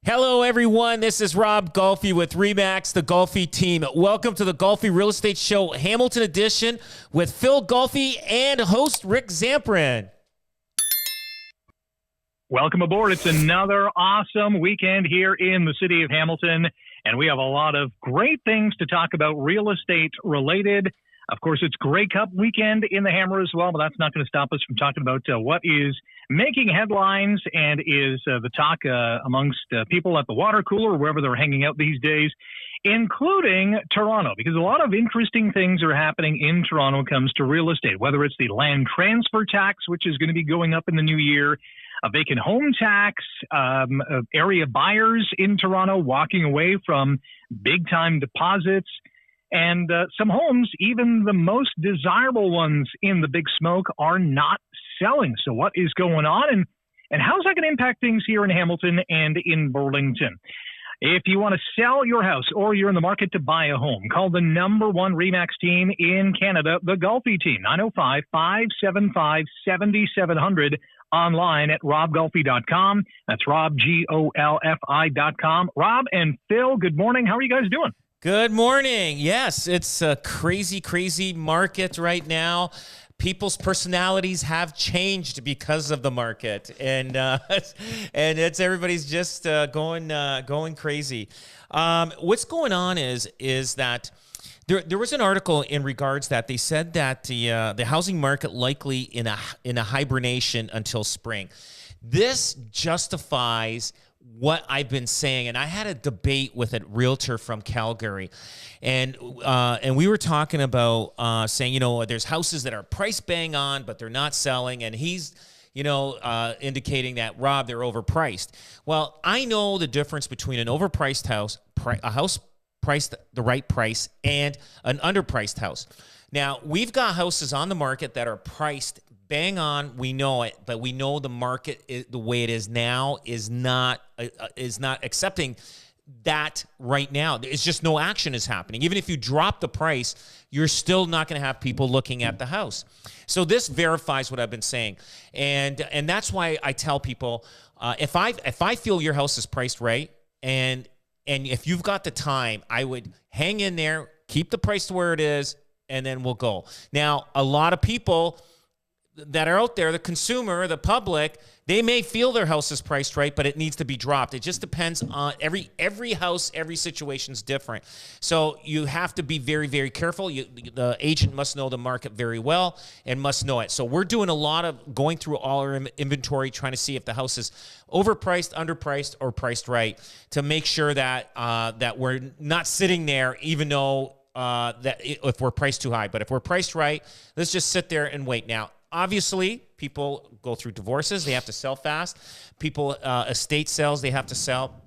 Hello, everyone. This is Rob Golfi with RE/MAX, the Golfi team. Welcome to the Golfi Real Estate Show, Hamilton edition, with Phil Golfi and host Rick Zamperin. Welcome aboard. It's another awesome weekend here in the city of Hamilton, and we have a lot of great things to talk about real estate related. Of course, it's Grey Cup weekend in the Hammer as well, but that's not going to stop us from talking about what is making headlines and is the talk amongst people at the water cooler, wherever they're hanging out these days, including Toronto, because a lot of interesting things are happening in Toronto when it comes to real estate, whether it's the land transfer tax, which is going to be going up in the new year, a vacant home tax, area buyers in Toronto walking away from big-time deposits, and some homes, even the most desirable ones in the Big Smoke, are not selling. So what is going on, and how's that going to impact things here in Hamilton and in Burlington? If you want to sell your house or you're in the market to buy a home, call the number one RE/MAX team in Canada, the Golfi team, 905-575-7700, online at robgolfi.com. That's Rob, Golfi.com. Rob and Phil, good morning. How are you guys doing? Good morning. Yes, it's a crazy, crazy market right now. People's personalities have changed because of the market, and it's everybody's just going crazy. What's going on is that there was an article in regards that they said that the housing market likely in a hibernation until spring. This justifies what I've been saying, and I had a debate with a realtor from Calgary, and we were talking about saying, there's houses that are priced bang on, but they're not selling, and he's, indicating that, Rob, they're overpriced. Well, I know the difference between an overpriced house, a house priced the right price, and an underpriced house. Now, we've got houses on the market that are priced bang on, we know it, but we know the market, the way it is now, is not accepting that right now. It's just no action is happening. Even if you drop the price, you're still not going to have people looking at the house. So this verifies what I've been saying, and that's why I tell people, if I feel your house is priced right, and if you've got the time, I would hang in there, keep the price to where it is, and then we'll go. Now, a lot of people that are out there, the consumer, the public, they may feel their house is priced right, but it needs to be dropped. It just depends on every house, every situation's different. So you have to be very, very careful. The agent must know the market very well and must know it. So we're doing a lot of going through all our inventory, trying to see if the house is overpriced, underpriced, or priced right, to make sure that that we're not sitting there, even though if we're priced too high. But if we're priced right, let's just sit there and wait. Now, obviously, people go through divorces. They have to sell fast. People, estate sales, they have to sell.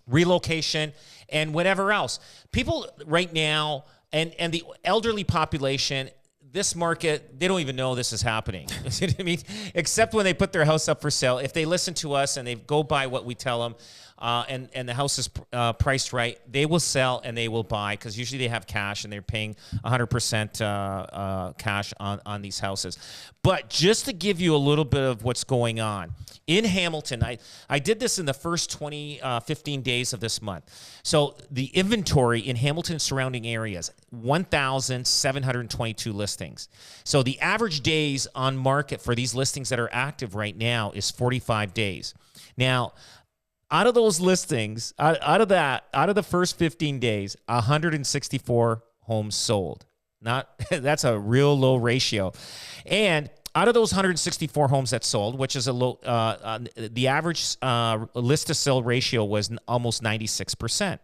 Relocation and whatever else. People right now, and the elderly population, this market, they don't even know this is happening. You know what I mean? Except when they put their house up for sale. If they listen to us and they go by what we tell them, and the house is priced right, they will sell and they will buy, because usually they have cash and they're paying 100% cash on these houses. But just to give you a little bit of what's going on in Hamilton, I did this in the first 15 days of this month. So the inventory in Hamilton and surrounding areas, 1,722 listings. So the average days on market for these listings that are active right now is 45 days. Now, out of those listings, out of the first 15 days, 164 homes sold. That's a real low ratio. And out of those 164 homes that sold, which is a low, the average list to sell ratio was almost 96%.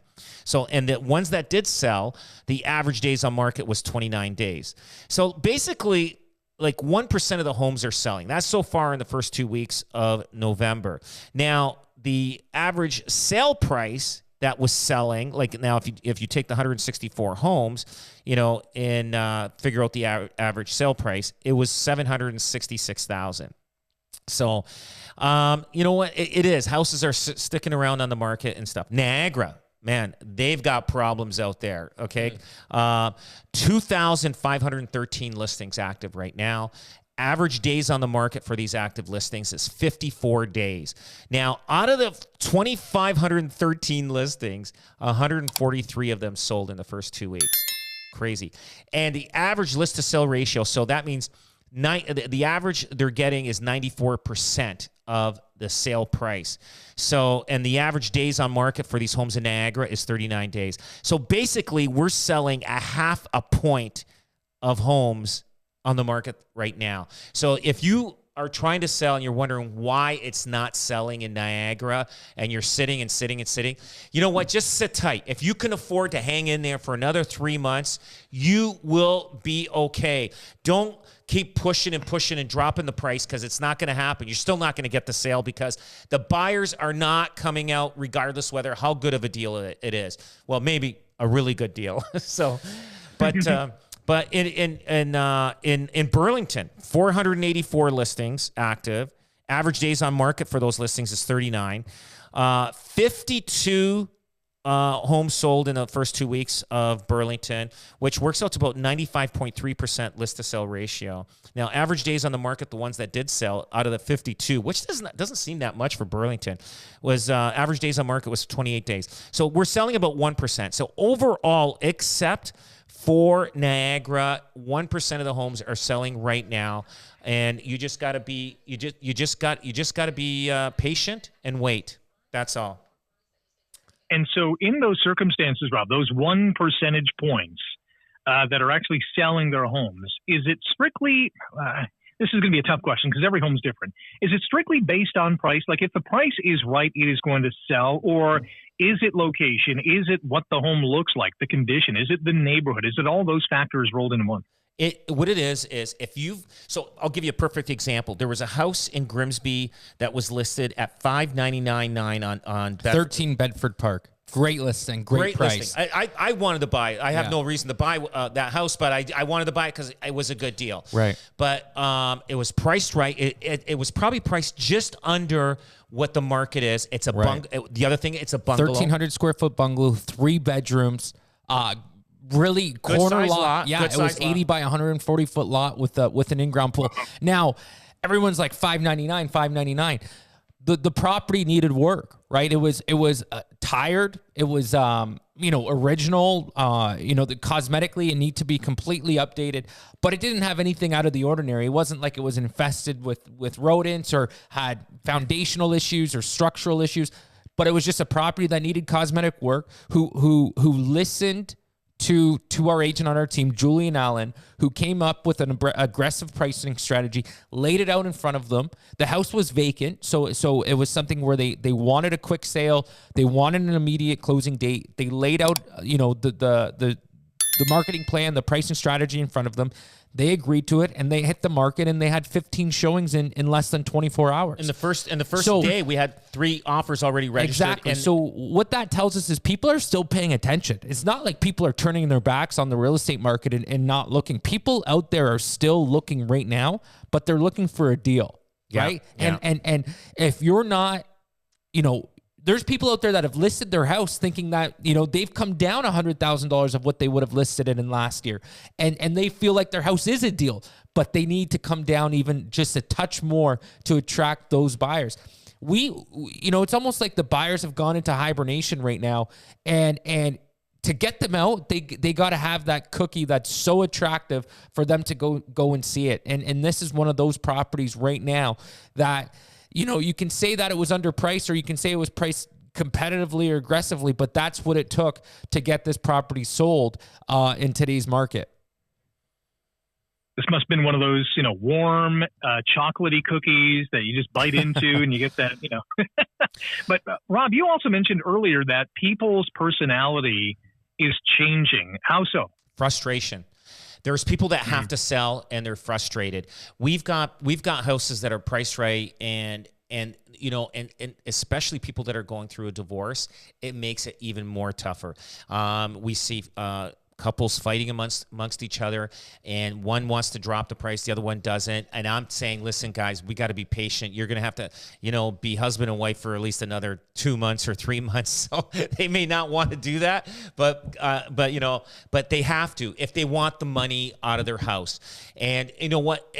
So, and the ones that did sell, the average days on market was 29 days. So basically, like 1% of the homes are selling. That's so far in the first 2 weeks of November. Now, the average sale price that was selling, like now if you take the 164 homes, and figure out the average sale price, it was $766,000. So, you know what? It is. Houses are sticking around on the market and stuff. Niagara, man, they've got problems out there, okay? 2,513 listings active right now. average days on the market for these active listings is 54 days. Now, out of the 2,513 listings, 143 of them sold in the first 2 weeks. Crazy. And the average list to sell ratio, so that means the average they're getting is 94% of the sale price. So, and the average days on market for these homes in Niagara is 39 days. So basically, we're selling a half a point of homes on the market right now. So if you are trying to sell and you're wondering why it's not selling in Niagara and you're sitting and sitting and sitting, you know what? Just sit tight. If you can afford to hang in there for another 3 months, you will be okay. Don't keep pushing and pushing and dropping the price because it's not going to happen. You're still not going to get the sale because the buyers are not coming out regardless whether how good of a deal it is. Well, maybe a really good deal. So, but in Burlington, 484 listings active. Average days on market for those listings is 39. 52 homes sold in the first 2 weeks of Burlington, which works out to about 95.3% list to sell ratio. Now, average days on the market, the ones that did sell out of the 52, which doesn't seem that much for Burlington, was average days on market was 28 days. So we're selling about 1%. So overall, except for Niagara, 1% of the homes are selling right now, and you just got to be patient and wait. That's all. And so, in those circumstances, Rob, those 1 percentage points that are actually selling their homes, is it strictly? This is going to be a tough question because every home is different. Is it strictly based on price? Like if the price is right, it is going to sell, or is it location? Is it what the home looks like, the condition? Is it the neighborhood? Is it all those factors rolled into one? What it is if you've, so I'll give you a perfect example. There was a house in Grimsby that was listed at $599.9 on 13 Bedford Park. Great listing, great price. Listing. I wanted to buy it. I have no reason to buy that house, but I wanted to buy it because it was a good deal. Right. But it was priced right. It was probably priced just under what the market is. It's a the other thing, it's a bungalow. 1,300 square foot bungalow, 3 bedrooms. Really corner lot. Yeah, it was 80 by 140 foot lot with an in-ground pool. Now, everyone's like $599. The property needed work, right? It was tired. It was original. Cosmetically it needed to be completely updated, but it didn't have anything out of the ordinary. It wasn't like it was infested with rodents or had foundational issues or structural issues. But it was just a property that needed cosmetic work. Who listened to our agent on our team, Julian Allen, who came up with an aggressive pricing strategy, laid it out in front of them. The house was vacant, so it was something where they wanted a quick sale. They wanted an immediate closing date. They laid out, the marketing plan, the pricing strategy in front of them. They agreed to it, and they hit the market, and they had 15 showings in less than 24 hours. In the first day, we had 3 offers already registered. Exactly. So what that tells us is people are still paying attention. It's not like people are turning their backs on the real estate market and not looking. People out there are still looking right now, but they're looking for a deal, right? Yeah. And if you're not, there's people out there that have listed their house thinking that, they've come down $100,000 of what they would have listed it in last year. And they feel like their house is a deal, but they need to come down even just a touch more to attract those buyers. It's almost like the buyers have gone into hibernation right now, and to get them out, they got to have that cookie that's so attractive for them to go and see it. And this is one of those properties right now that, you can say that it was underpriced, or you can say it was priced competitively or aggressively, but that's what it took to get this property sold in today's market. This must have been one of those, warm, chocolatey cookies that you just bite into and you get that, But Rob, you also mentioned earlier that people's personality is changing. How so? Frustration. There's people that have to sell and they're frustrated. We've got houses that are priced right, and especially people that are going through a divorce, it makes it even more tougher. We see couples fighting amongst each other, and one wants to drop the price, the other one doesn't. And I'm saying, listen, guys, we got to be patient. You're going to have to, be husband and wife for at least another 2 months or 3 months. So they may not want to do that, but they have to if they want the money out of their house. And you know what?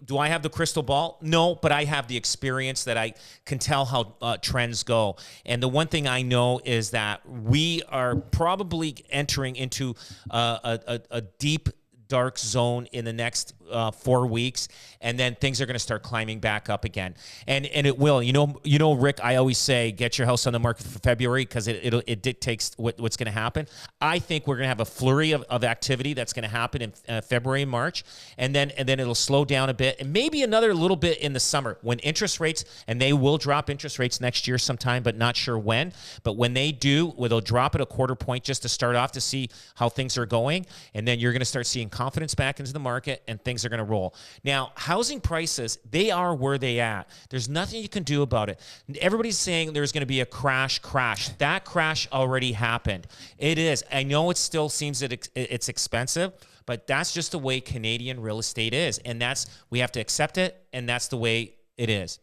Do I have the crystal ball? No, but I have the experience that I can tell how trends go. And the one thing I know is that we are probably entering into a deep, dark zone in the next 4 weeks, and then things are going to start climbing back up again, and it will. Rick, I always say get your house on the market for February because it dictates what's going to happen. I think we're going to have a flurry of activity that's going to happen in February and March, and then it'll slow down a bit, and maybe another little bit in the summer when interest rates, and they will drop interest rates next year sometime, but not sure when. But when they do, they'll drop it a quarter point just to start off to see how things are going, and then you're going to start seeing confidence back into the market, and things are going to roll. Now, housing prices, they are where they at. There's nothing you can do about it. Everybody's saying there's going to be a crash. That crash already happened. It is. I know it still seems that it's expensive, but that's just the way Canadian real estate is. And we have to accept it, and that's the way it is.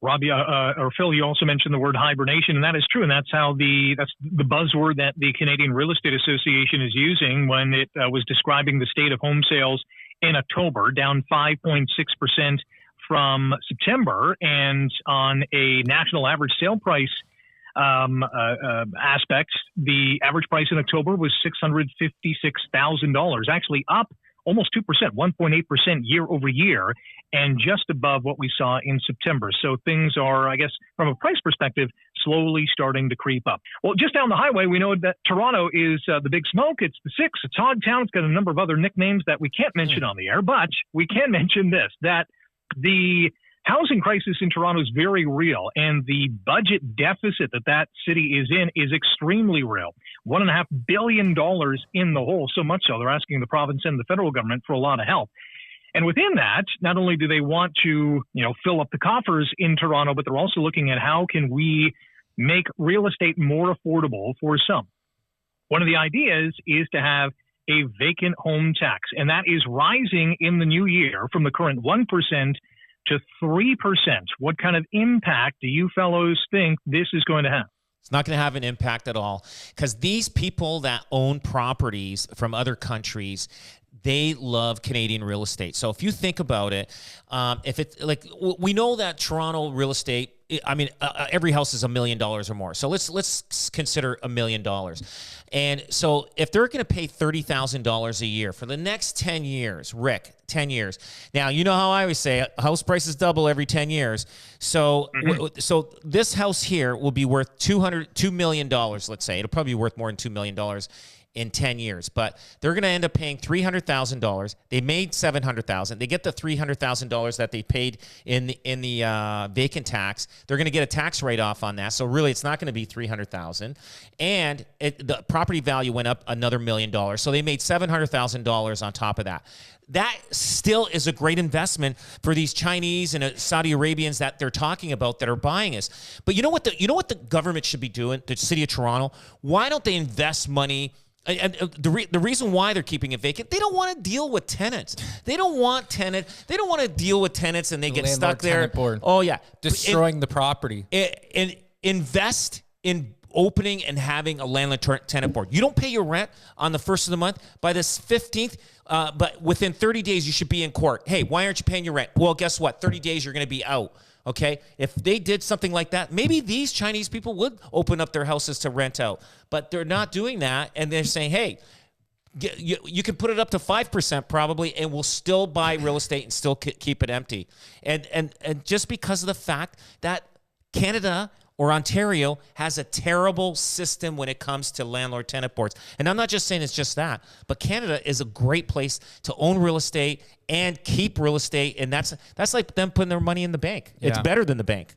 Robbie, or Phil, you also mentioned the word hibernation, and that is true. And that's the buzzword that the Canadian Real Estate Association is using when it was describing the state of home sales in October, down 5.6% from September. And on a national average sale price aspect, the average price in October was $656,000, actually up almost 2%, 1.8% year over year, and just above what we saw in September. So things are, I guess, from a price perspective, slowly starting to creep up. Well, just down the highway, we know that Toronto is the Big Smoke. It's the Six. It's Hogtown. It's got a number of other nicknames that we can't mention on the air, but we can mention this, that the housing crisis in Toronto is very real, and the budget deficit that city is in is extremely real. $1.5 billion in the hole, so much so they're asking the province and the federal government for a lot of help. And within that, not only do they want to, fill up the coffers in Toronto, but they're also looking at how can we make real estate more affordable for some. One of the ideas is to have a vacant home tax, and that is rising in the new year from the current 1% to 3%. What kind of impact do you fellows think this is going to have? It's not going to have an impact at all, because these people that own properties from other countries, they love Canadian real estate. So if you think about it, if it's like, we know that Toronto real estate, every house is $1 million or more. So let's consider $1 million. And so if they're going to pay $30,000 a year for the next 10 years, Rick, 10 years. Now, you know how I always say house prices double every 10 years. So, so this house here will be worth $2 million, let's say. It'll probably be worth more than $2 million in 10 years, but they're going to end up paying $300,000. They made $700,000. They get the $300,000 that they paid in the vacant tax. They're going to get a tax write-off on that. So really, it's not going to be $300,000. And the property value went up another $1 million. So they made $700,000 on top of that. That still is a great investment for these Chinese and Saudi Arabians that they're talking about that are buying us. But you know what the government should be doing? The city of Toronto. Why don't they invest money? And the reason why they're keeping it vacant, they don't want to deal with tenants. They don't want to deal with tenants, and they get stuck there. Board. Oh yeah, destroying the property. And invest in opening and having a landlord-tenant board. You don't pay your rent on the first of the month. By the 15th, but within 30 days, you should be in court. Hey, why aren't you paying your rent? Well, guess what? 30 days, you're going to be out. Okay, if they did something like that, maybe these Chinese people would open up their houses to rent out, but they're not doing that, and they're saying, hey, you can put it up to 5% probably, and we'll still buy real estate and still keep it empty. And just because of the fact that Canada or Ontario has a terrible system when it comes to landlord-tenant boards. And I'm not just saying it's just that, but Canada is a great place to own real estate and keep real estate, and that's like them putting their money in the bank. It's better than the bank.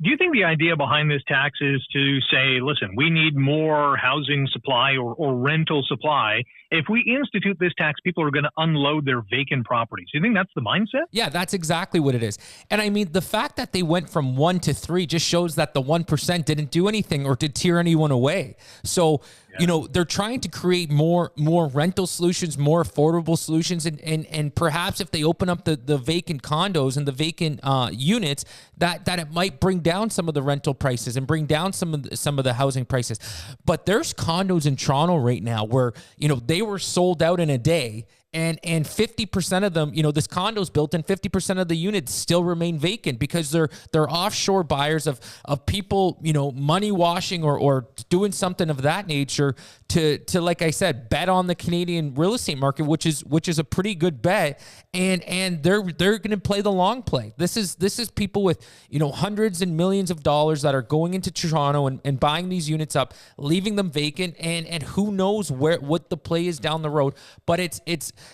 Do you think the idea behind this tax is to say, listen, we need more housing supply or rental supply? If we institute this tax, people are going to unload their vacant properties. Do you think that's the mindset? Yeah, that's exactly what it is. And I mean, the fact that they went from 1 to 3 just shows that the 1% didn't do anything or deter anyone away. So, you know, they're trying to create more rental solutions, more affordable solutions. And perhaps if they open up the vacant condos and the vacant units, that it might bring down some of the rental prices and bring down some of the housing prices. But there's condos in Toronto right now where, you know, they were sold out in a day. And 50% of them, you know, this condo's built and 50% of the units still remain vacant because they're offshore buyers of people, you know, money washing or doing something of that nature to like I said, bet on the Canadian real estate market, which is a pretty good bet. And they're going to play the long play. This is people with, you know, hundreds and millions of dollars that are going into Toronto and buying these units up, leaving them vacant, and who knows what the play is down the road. But it's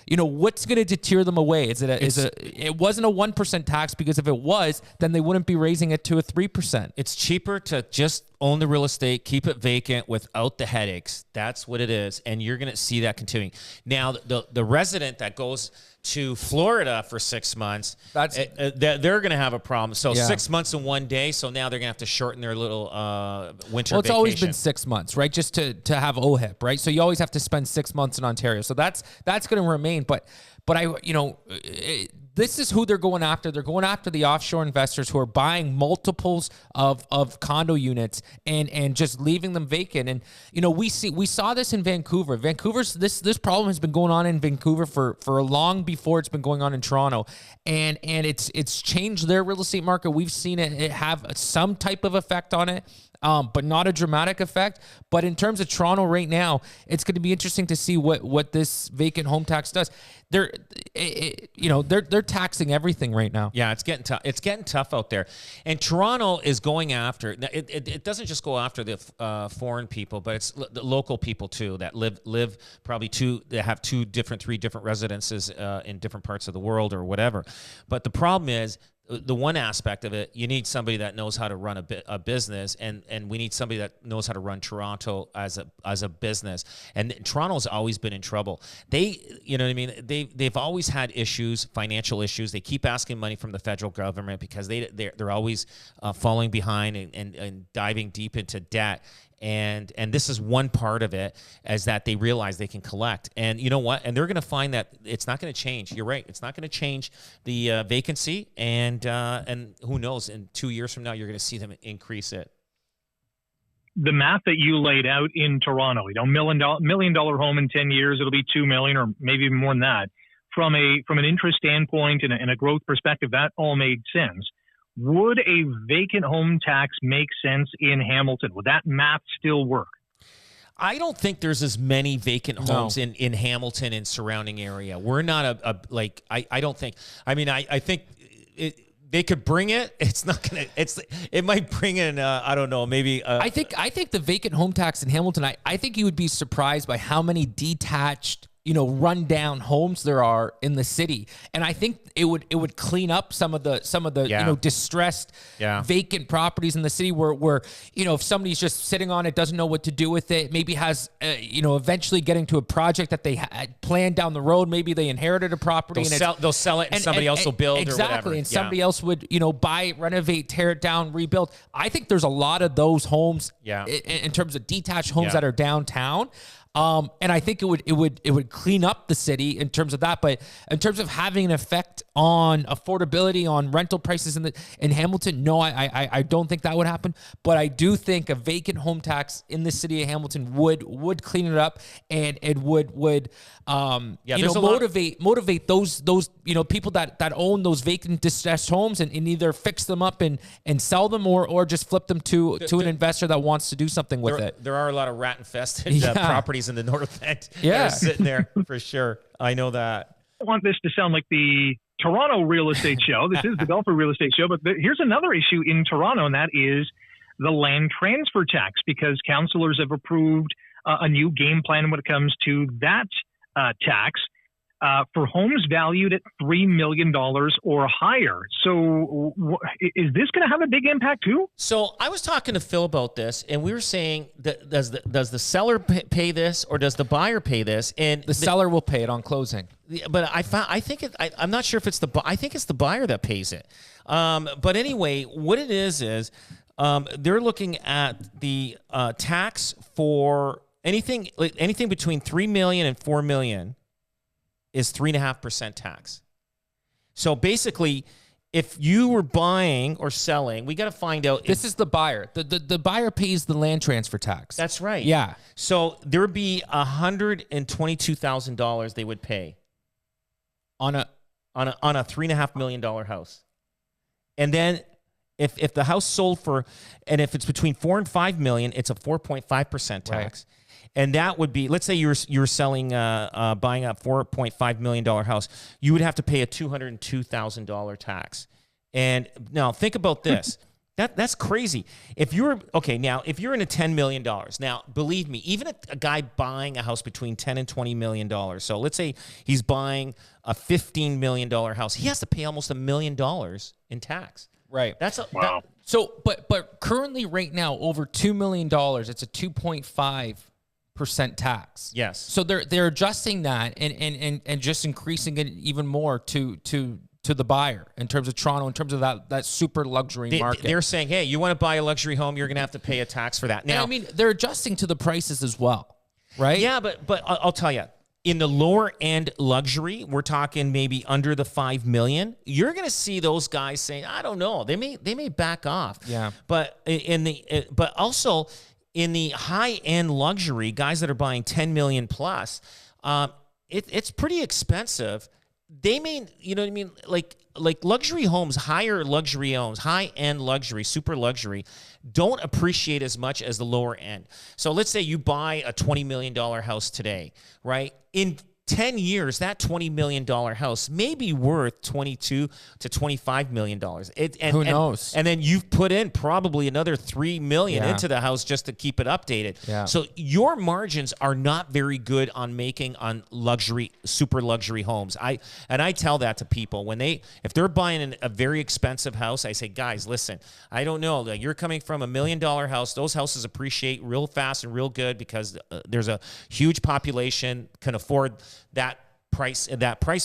you know, what's going to deter them away? It wasn't a 1% tax, because if it was, then they wouldn't be raising it to a 3%. It's cheaper to just own the real estate, keep it vacant without the headaches. That's what it is. And you're going to see that continuing. Now, the resident that goes to Florida for 6 months, they're going to have a problem. So 6 months in one day. So now they're going to have to shorten their little winter vacation. It's always been 6 months, right? Just to have OHIP, right? So you always have to spend 6 months in Ontario. So that's going to remain. But this is who they're going after. They're going after the offshore investors who are buying multiples of condo units and just leaving them vacant. And, you know, we saw this in Vancouver. This problem has been going on in Vancouver for long before it's been going on in Toronto. And it's changed their real estate market. We've seen it have some type of effect on it. But not a dramatic effect. But in terms of Toronto right now, it's going to be interesting to see what this vacant home tax does. They're taxing everything right now. Yeah, it's getting tough. It's getting tough out there, and Toronto is going after. It doesn't just go after the foreign people, but it's the local people too that live probably that have 3 different residences in different parts of the world or whatever. But the problem is, the one aspect of it, you need somebody that knows how to run a business, and we need somebody that knows how to run Toronto as a business. And Toronto's always been in trouble. You know what I mean? They've always had issues, financial issues. They keep asking money from the federal government because they're always falling behind and diving deep into debt. And this is one part of it, is that they realize they can collect. And you know what? And they're going to find that it's not going to change. You're right. It's not going to change the vacancy. And who knows? In 2 years from now, you're going to see them increase it. The math that you laid out in Toronto, you know, $1 million home in 10 years, it'll be $2 million or maybe even more than that. From an interest standpoint and a growth perspective, that all made sense. Would a vacant home tax make sense in Hamilton? Would that math still work? I don't think there's as many vacant homes in Hamilton and surrounding area. We're not I don't think. I mean, I think they could bring it. It's not gonna. It might bring in. I don't know. Maybe. I think the vacant home tax in Hamilton. I think you would be surprised by how many detached, you know, rundown homes there are in the city. And I think it would clean up some of the you know, distressed vacant properties in the city where you know, if somebody's just sitting on it, doesn't know what to do with it, maybe has you know, eventually getting to a project that they had planned down the road. Maybe they inherited a property they'll sell it and somebody else will build exactly, or whatever. And somebody else would, you know, buy it, renovate, tear it down, rebuild. I think there's a lot of those homes in terms of detached homes that are downtown. And I think it would clean up the city in terms of that, but in terms of having an effect on affordability, on rental prices in Hamilton, no, I don't think that would happen. But I do think a vacant home tax in the city of Hamilton would clean it up, and it would motivate those you know, people that own those vacant distressed homes and either fix them up and sell them or just flip them to an investor that wants to do something with it. There are a lot of rat infested properties in the north end. Yeah, sitting there for sure. I know that. I want this to sound like the Toronto real estate show. This is the Golfi Real Estate show, but here's another issue in Toronto, and that is the land transfer tax, because councillors have approved a new game plan when it comes to that tax. for homes valued at $3 million or higher. So is this going to have a big impact too? So I was talking to Phil about this, and we were saying that does the seller pay this or does the buyer pay this? And the seller will pay it on closing. But I'm not sure if it's I think it's the buyer that pays it. But anyway, what it is they're looking at the tax for anything between $3 million and $4 million is 3.5% tax. So basically, if you were buying or selling, we got to find out. This is the buyer. The buyer pays the land transfer tax. That's right. Yeah. So there would be $122,000 they would pay on a $3.5 million house, and then if the house sold and if it's between $4 and $5 million, it's a 4.5% tax. Right. And that would be, let's say you were selling, buying a $4.5 million house, you would have to pay a $202,000 tax. And now think about this. That's crazy. If you're in a $10 million, now believe me, even a guy buying a house between $10 and $20 million, so let's say he's buying a $15 million house, he has to pay almost $1 million in tax. Right. Wow. But currently right now, over $2 million, it's a 2.5% tax. Yes. So they're adjusting that and just increasing it even more to the buyer in terms of Toronto, in terms of that super luxury market. They're saying, hey, you want to buy a luxury home, you're going to have to pay a tax for that. Now, I mean, they're adjusting to the prices as well, right? Yeah, but I'll tell you, in the lower end luxury, we're talking maybe under the $5 million. You're going to see those guys saying, I don't know, they may back off. Yeah. But also in the high end luxury, guys that are buying 10 million plus, it's pretty expensive. They may, you know what I mean? Like luxury homes, higher luxury homes, high end luxury, super luxury, don't appreciate as much as the lower end. So let's say you buy a $20 million house today, right? In 10 years, that $20 million house may be worth $22 to $25 million. Who knows? And then you've put in probably another $3 million into the house just to keep it updated. Yeah. So your margins are not very good on making on luxury, super luxury homes. I tell that to people if they're buying a very expensive house, I say, guys, listen, I don't know. Like, you're coming from $1 million house. Those houses appreciate real fast and real good because there's a huge population can afford that price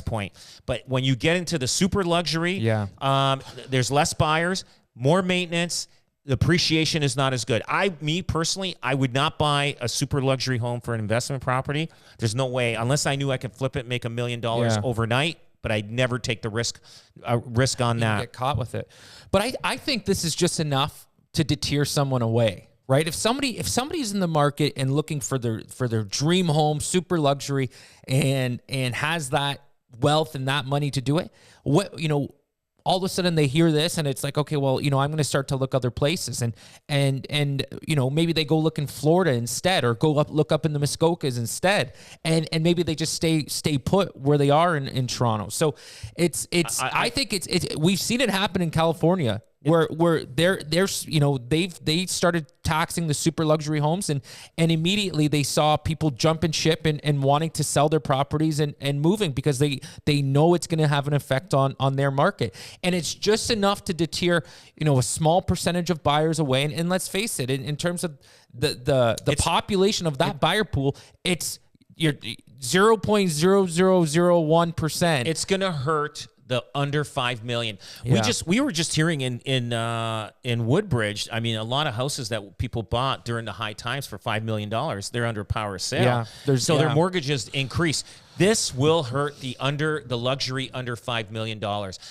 point. But when you get into the super luxury, there's less buyers, more maintenance. The appreciation is not as good. Me personally, I would not buy a super luxury home for an investment property. There's no way, unless I knew I could flip it, make $1 million overnight. But I'd never take the risk on that. Get caught with it. But I think this is just enough to deter someone away. Right? If somebody's in the market and looking for their dream home, super luxury, and has that wealth and that money to do it, all of a sudden they hear this and it's like, okay, well, I'm going to start to look other places and maybe they go look in Florida instead, or look up in the Muskokas instead, and maybe they just stay put where they are in Toronto. So I think we've seen it happen in California. Where they started taxing the super luxury homes and immediately they saw people jumping ship and wanting to sell their properties and moving because they know it's going to have an effect on their market. And it's just enough to deter, a small percentage of buyers away. And let's face it, in terms of the population of that buyer pool, it's your 0.0001%. It's going to hurt the under $5 million. Yeah. We were just hearing in Woodbridge. I mean, a lot of houses that people bought during the high times for $5 million, they're under power of sale. Yeah, their mortgages increase. This will hurt the luxury under $5 million.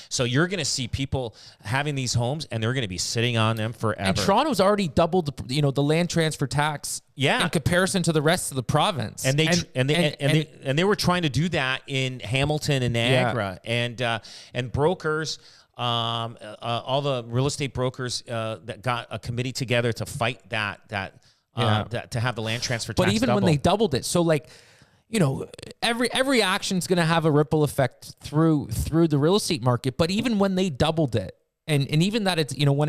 So you're going to see people having these homes, and they're going to be sitting on them forever. And Toronto's already doubled the land transfer tax. Yeah. In comparison to the rest of the province. And they were trying to do that in Hamilton and Niagara. Yeah. And brokers, all the real estate brokers that got a committee together to fight that to have the land transfer tax. But even when they doubled it, so every action's going to have a ripple effect through the real estate market. But even when they doubled it, and even that it's when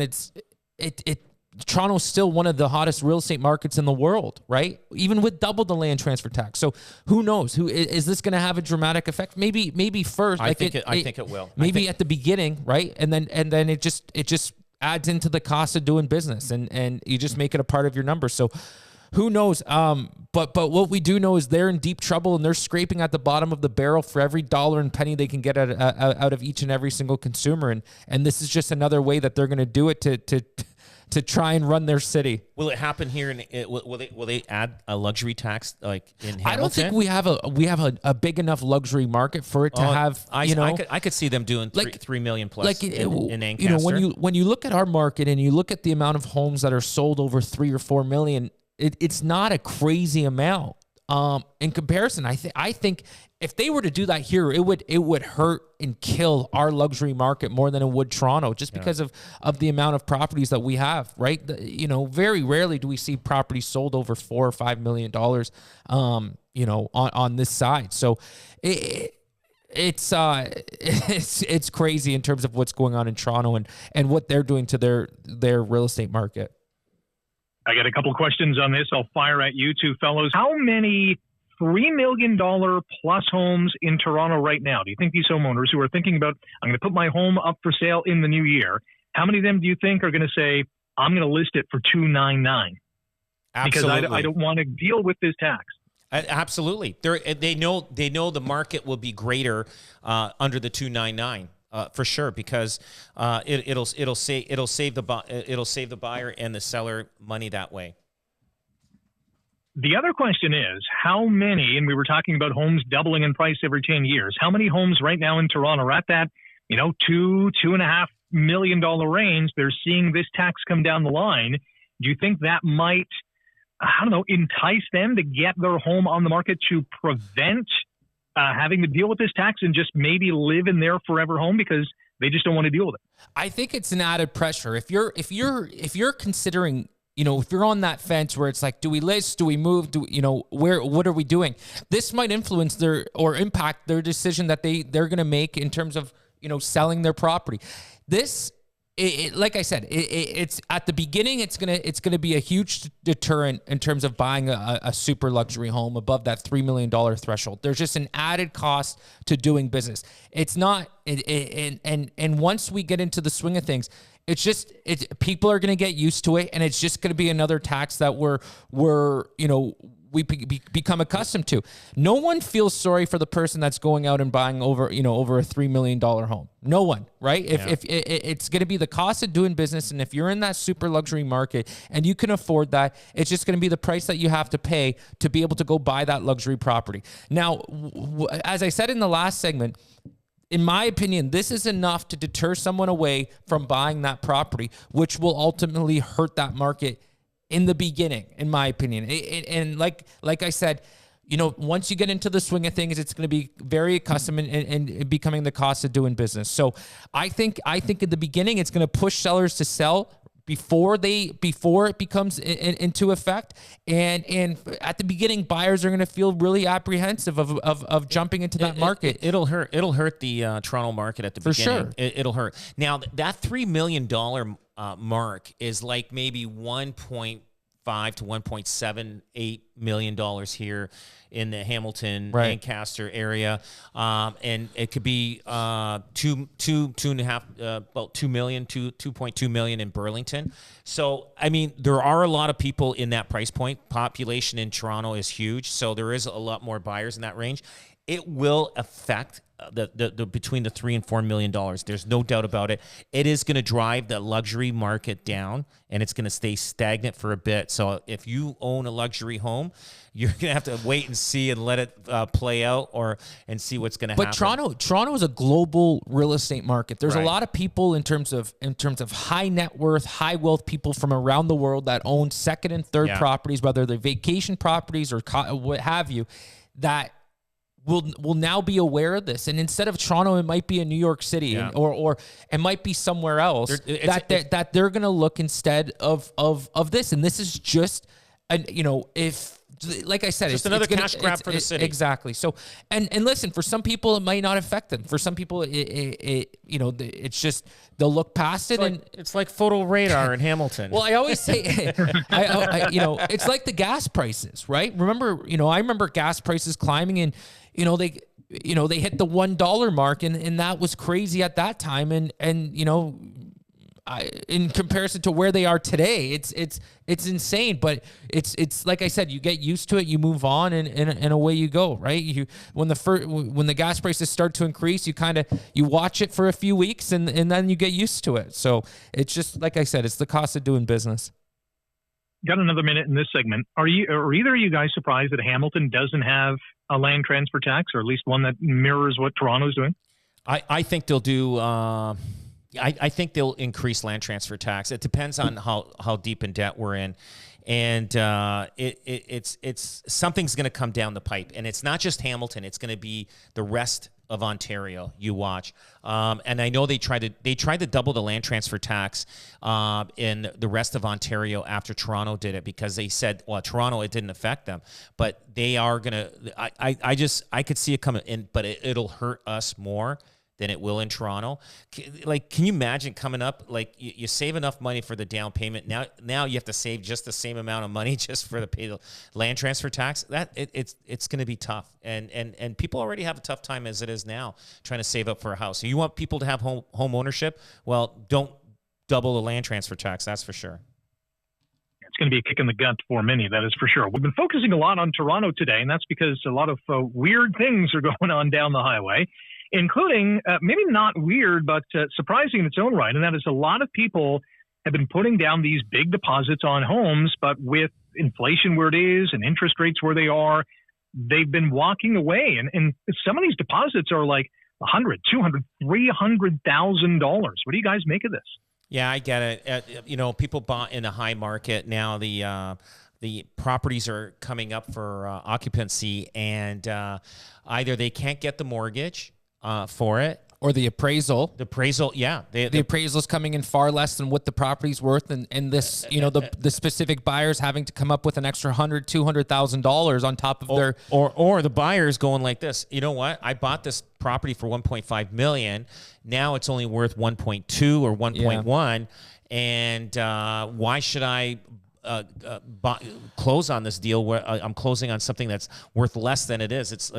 Toronto's still one of the hottest real estate markets in the world, right? Even with double the land transfer tax. So who knows? Who is this going to have a dramatic effect? Maybe first. I think it will. Maybe at the beginning, right? And then it just adds into the cost of doing business, and you just make it a part of your numbers. So who knows? But what we do know is they're in deep trouble, and they're scraping at the bottom of the barrel for every dollar and penny they can get out of each and every single consumer. And this is just another way that they're going to do it to try and run their city. Will it happen here? Will they add a luxury tax like in Hamilton? I don't think we have a big enough luxury market for it to have. I could see them doing like 3 million plus like in Ancaster. When you look at our market and you look at the amount of homes that are sold over 3 or 4 million, it's not a crazy amount. In comparison, I think if they were to do that here, it would hurt and kill our luxury market more than it would Toronto, just because of the amount of properties that we have, right? Very rarely do we see properties sold over $4 or $5 million, on this side. So it's crazy in terms of what's going on in Toronto and what they're doing to their real estate market. I got a couple questions on this. I'll fire at you two fellows. How many $3 million plus homes in Toronto right now do you think these homeowners who are thinking about, I'm going to put my home up for sale in the new year, how many of them do you think are going to say, I'm going to list it for $299? Absolutely. Because I don't want to deal with this tax. Absolutely. They know the market will be greater under the $299. For sure, because it'll save the buyer and the seller money that way. The other question is how many, and we were talking about homes doubling in price every 10 years. How many homes right now in Toronto are at that, $2.5 million range? They're seeing this tax come down the line. Do you think that might, entice them to get their home on the market to prevent having to deal with this tax and just maybe live in their forever home because they just don't want to deal with it? I think it's an added pressure. If you're considering, if you're on that fence where it's like, do we list, do we move, what are we doing? This might influence or impact their decision that they're going to make in terms of, selling their property. This, like I said, it's at the beginning, it's gonna be a huge deterrent in terms of buying a super luxury home above that $3 million threshold. There's just an added cost to doing business. It's not, and once we get into the swing of things, people are gonna get used to it, and it's just gonna be another tax that we become accustomed to. No one feels sorry for the person that's going out and buying over a $3 million home. No one, right? If it's going to be the cost of doing business, and if you're in that super luxury market and you can afford that, it's just going to be the price that you have to pay to be able to go buy that luxury property. Now, as I said in the last segment, in my opinion, this is enough to deter someone away from buying that property, which will ultimately hurt that market in the beginning, in my opinion. And like I said, once you get into the swing of things, it's going to be very accustomed and becoming the cost of doing business. So I think in the beginning, it's going to push sellers to sell before it becomes into effect. And at the beginning, buyers are going to feel really apprehensive of jumping into that market. It'll hurt the Toronto market at the beginning. For sure. It'll hurt. Now, that $3 million mark is like maybe $1.5 to $1.78 million here in the Hamilton, Ancaster area, and it could be about 2.2 million in Burlington. So I mean, there are a lot of people in that price point. Population in Toronto is huge, so there is a lot more buyers in that range. It will affect the between the $3 and $4 million. There's no doubt about it. It is going to drive the luxury market down, and it's going to stay stagnant for a bit. So if you own a luxury home, you're going to have to wait and see and let it play out, and see what's going to happen. But Toronto is a global real estate market. There's a lot of people in terms of high net worth, high wealth people from around the world that own second and third properties, whether they're vacation properties or what have you, that will now be aware of this. And instead of Toronto, it might be in New York City, or it might be somewhere else that they're going to look instead of this. And this is just, if like I said, just another cash grab for the city. Exactly. So, and listen, for some people, it might not affect them. For some people, it's just they'll look past it, and it's like photo radar in Hamilton. Well, I always say, it's like the gas prices, right? Remember, I remember gas prices climbing, and they hit the $1 mark, and that was crazy at that time, and in comparison to where they are today, it's insane. But it's like I said, you get used to it, you move on, and away you go, right? When the gas prices start to increase, you watch it for a few weeks, and then you get used to it. So it's just like I said, it's the cost of doing business. Got another minute in this segment. Are either of you guys surprised that Hamilton doesn't have a land transfer tax, or at least one that mirrors what Toronto's doing? I think they'll do. I think they'll increase land transfer tax. It depends on how deep in debt we're in, and it's something's going to come down the pipe, and it's not just Hamilton. It's going to be the rest of Ontario. You watch, and I know they tried to double the land transfer tax in the rest of Ontario after Toronto did it, because they said, well, Toronto, it didn't affect them, but they are gonna. I could see it coming in, but it'll hurt us more than it will in Toronto. Like, can you imagine coming up, like you save enough money for the down payment. Now you have to save just the same amount of money just for the land transfer tax. It's going to be tough. And people already have a tough time as it is now trying to save up for a house. So you want people to have home ownership? Well, don't double the land transfer tax. That's for sure. It's going to be a kick in the gut for many, that is for sure. We've been focusing a lot on Toronto today, and that's because a lot of weird things are going on down the highway, including maybe not weird, but surprising in its own right. And that is, a lot of people have been putting down these big deposits on homes, but with inflation where it is and interest rates where they are, they've been walking away. And some of these deposits are like $100,000, $200,000, $300,000. What do you guys make of this? Yeah, I get it. People bought in a high market. Now the properties are coming up for occupancy, and either they can't get the mortgage for it, or the appraisal. Yeah. The appraisal's coming in far less than what the property's worth, and this, the specific buyers having to come up with an extra $100,000, $200,000 on top of their... Or the buyers going like this, you know what? I bought this property for $1.5 million. Now it's only worth 1.2 or 1.1. And why should I close on this deal where I'm closing on something that's worth less than it is? It's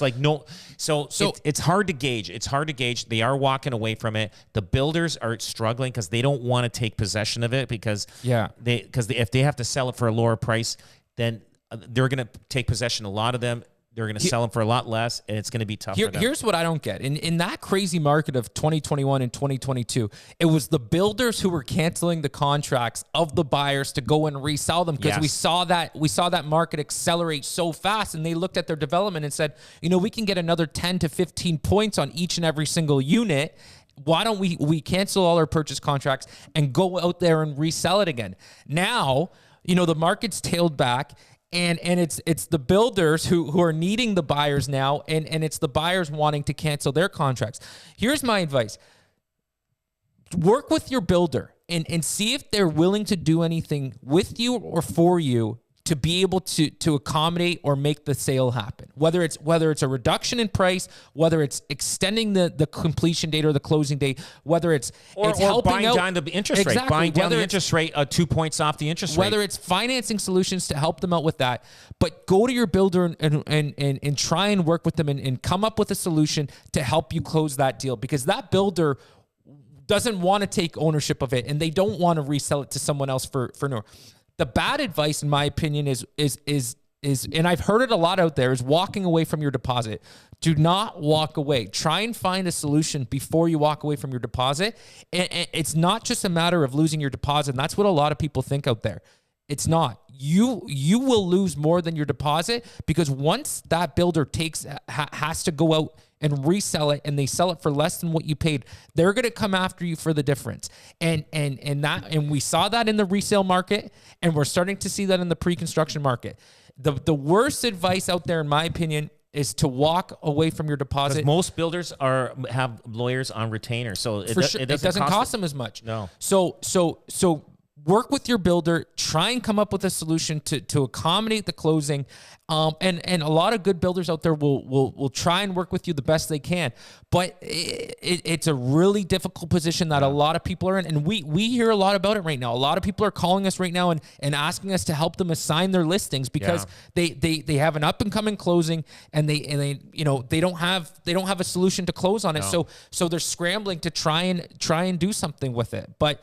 like no. So it's hard to gauge. It's hard to gauge. They are walking away from it. The builders are struggling because they don't want to take possession of it, because if they have to sell it for a lower price, then they're going to take possession. A lot of them, they're going to sell them for a lot less, and it's going to be tough for them. Here's what I don't get. In that crazy market of 2021 and 2022, it was the builders who were canceling the contracts of the buyers to go and resell them, because we saw that market accelerate so fast, and they looked at their development and said, we can get another 10 to 15 points on each and every single unit. Why don't we cancel all our purchase contracts and go out there and resell it again? Now, the market's tailed back, and it's the builders who are needing the buyers now, and it's the buyers wanting to cancel their contracts. Here's my advice. Work with your builder and see if they're willing to do anything with you or for you to be able to accommodate or make the sale happen. Whether it's a reduction in price, whether it's extending the completion date or the closing date, whether it's helping buying down the interest rate, buying down the interest rate 2 points off the interest rate. Whether it's financing solutions to help them out with that, but go to your builder and try and work with them and come up with a solution to help you close that deal, because that builder doesn't want to take ownership of it, and they don't want to resell it to someone else for no. The bad advice, in my opinion, is, and I've heard it a lot out there, is walking away from your deposit. Do not walk away. Try and find a solution before you walk away from your deposit. And it's not just a matter of losing your deposit. And that's what a lot of people think out there. It's not. You will lose more than your deposit, because once that builder has to go out and resell it, and they sell it for less than what you paid, they're going to come after you for the difference. And we saw that in the resale market, and we're starting to see that in the pre-construction market. The worst advice out there, in my opinion, is to walk away from your deposit. Most builders have lawyers on retainer, so it doesn't cost them as much. No. So work with your builder, try and come up with a solution to accommodate the closing. And a lot of good builders out there will try and work with you the best they can. But it's a really difficult position that a lot of people are in. And we hear a lot about it right now. A lot of people are calling us right now and asking us to help them assign their listings because they have an up and coming closing and they don't have a solution to close on it. No. So they're scrambling to try and do something with it. But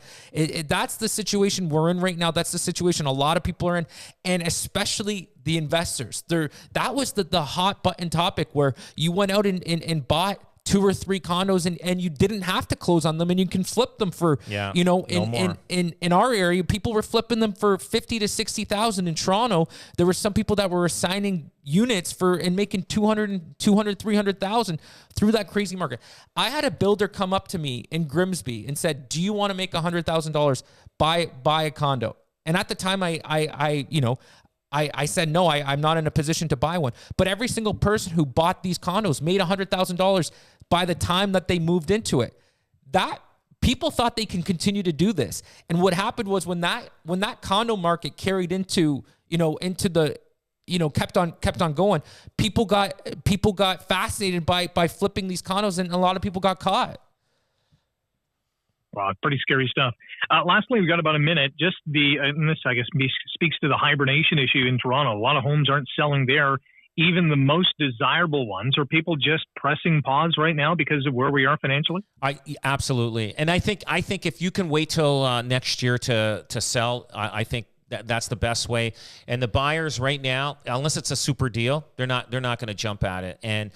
that's the situation we're in right now. That's the situation a lot of people are in, and especially the investors. That was the hot button topic where you went out and bought 2 or 3 condos and you didn't have to close on them and you can flip them for, in our area, people were flipping them for 50 to 60,000. In Toronto, there were some people that were assigning units and making 200, 300,000 through that crazy market. I had a builder come up to me in Grimsby and said, do you want to make $100,000? Buy a condo. And at the time I said, no, I'm not in a position to buy one. But every single person who bought these condos made $100,000 by the time that they moved into it. That people thought they can continue to do this. And what happened was when that condo market carried into the, kept on going, people got fascinated by flipping these condos, and a lot of people got caught. Wow, pretty scary stuff. Lastly, we've got about a minute. Just and this, I guess, speaks to the hibernation issue in Toronto. A lot of homes aren't selling there. Even the most desirable ones. Are people just pressing pause right now because of where we are financially? Absolutely. And I think if you can wait till next year to sell, I think that's the best way. And the buyers right now, unless it's a super deal, they're not going to jump at it. And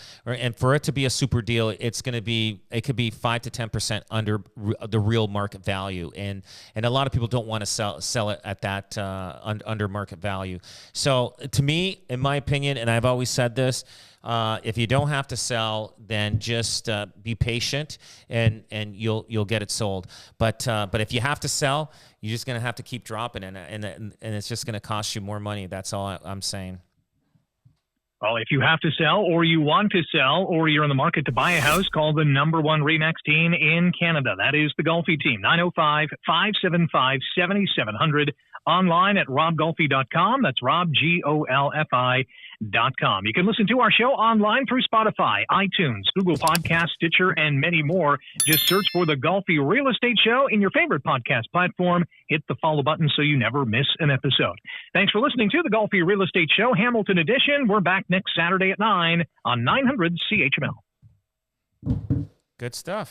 for it to be a super deal, it could be 5 to 10% under the real market value. And a lot of people don't want to sell it at that under market value. So to me, in my opinion, and I've always said this, if you don't have to sell, then just be patient and you'll get it sold. But if you have to sell, you're just going to have to keep dropping and it's just going to cost you more money. That's all I'm saying. Well, if you have to sell or you want to sell or you're in the market to buy a house, call the #1 RE/MAX team in Canada. That is the Golfi Team, 905-575-7700. Online at robgolfi.com. That's Rob, GOLFI.com. You can listen to our show online through Spotify, iTunes, Google Podcasts, Stitcher, and many more. Just search for the Golfi Real Estate Show in your favorite podcast platform. Hit the follow button so you never miss an episode. Thanks for listening to the Golfi Real Estate Show, Hamilton edition. We're back next Saturday at 9 on 900 CHML. Good stuff.